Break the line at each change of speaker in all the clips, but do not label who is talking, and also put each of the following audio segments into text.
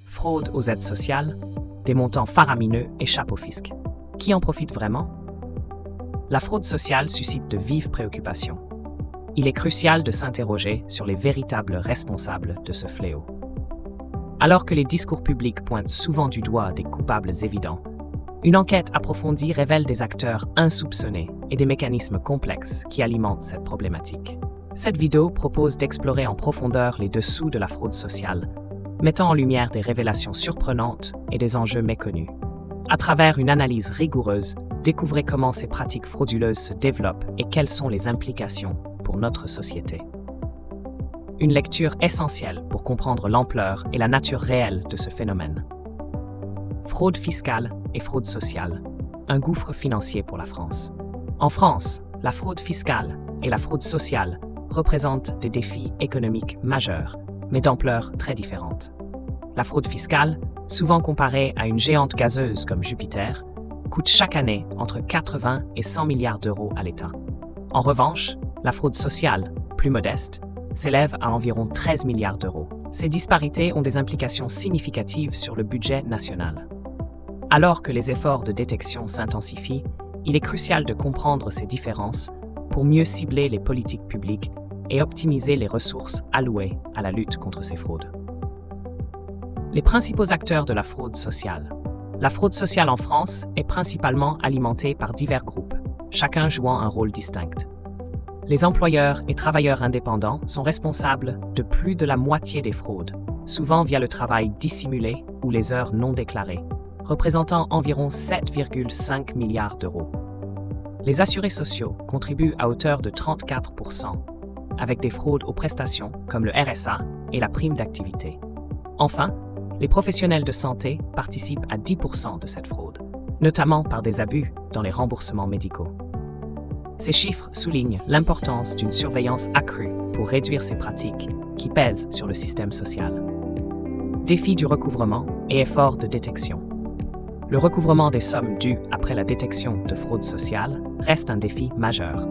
Fraude aux aides sociales, des montants faramineux échappent au fisc. Qui en profite vraiment? La fraude sociale suscite de vives préoccupations. Il est crucial de s'interroger sur les véritables responsables de ce fléau. Alors que les discours publics pointent souvent du doigt des coupables évidents, une enquête approfondie révèle des acteurs insoupçonnés et des mécanismes complexes qui alimentent cette problématique. Cette vidéo propose d'explorer en profondeur les dessous de la fraude sociale, mettant en lumière des révélations surprenantes et des enjeux méconnus. À travers une analyse rigoureuse, découvrez comment ces pratiques frauduleuses se développent et quelles sont les implications pour notre société. Une lecture essentielle pour comprendre l'ampleur et la nature réelle de ce phénomène. Fraude fiscale et fraude sociale, un gouffre financier pour la France. En France, la fraude fiscale et la fraude sociale représentent des défis économiques majeurs, mais d'ampleur très différente. La fraude fiscale, souvent comparée à une géante gazeuse comme Jupiter, coûte chaque année entre 80 et 100 milliards d'euros à l'État. En revanche, la fraude sociale, plus modeste, s'élève à environ 13 milliards d'euros. Ces disparités ont des implications significatives sur le budget national. Alors que les efforts de détection s'intensifient, il est crucial de comprendre ces différences pour mieux cibler les politiques publiques et optimiser les ressources allouées à la lutte contre ces fraudes. Les principaux acteurs de la fraude sociale. La fraude sociale en France est principalement alimentée par divers groupes, chacun jouant un rôle distinct. Les employeurs et travailleurs indépendants sont responsables de plus de la moitié des fraudes, souvent via le travail dissimulé ou les heures non déclarées, représentant environ 7,5 milliards d'euros. Les assurés sociaux contribuent à hauteur de 34%, avec des fraudes aux prestations comme le RSA et la prime d'activité. Enfin, les professionnels de santé participent à 10% de cette fraude, notamment par des abus dans les remboursements médicaux. Ces chiffres soulignent l'importance d'une surveillance accrue pour réduire ces pratiques qui pèsent sur le système social. Défi du recouvrement et efforts de détection. Le recouvrement des sommes dues après la détection de fraude sociale reste un défi majeur.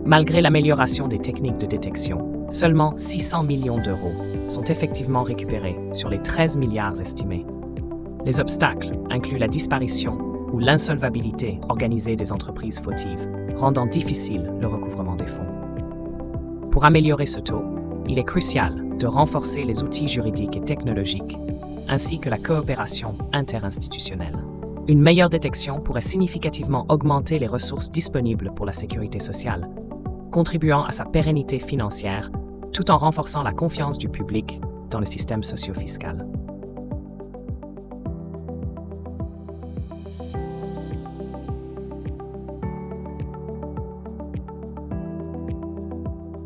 Malgré l'amélioration des techniques de détection, seulement 600 millions d'euros sont effectivement récupérés sur les 13 milliards estimés. Les obstacles incluent la disparition ou l'insolvabilité organisée des entreprises fautives, rendant difficile le recouvrement des fonds. Pour améliorer ce taux, il est crucial de renforcer les outils juridiques et technologiques, ainsi que la coopération interinstitutionnelle. Une meilleure détection pourrait significativement augmenter les ressources disponibles pour la sécurité sociale, contribuant à sa pérennité financière, tout en renforçant la confiance du public dans le système socio-fiscal.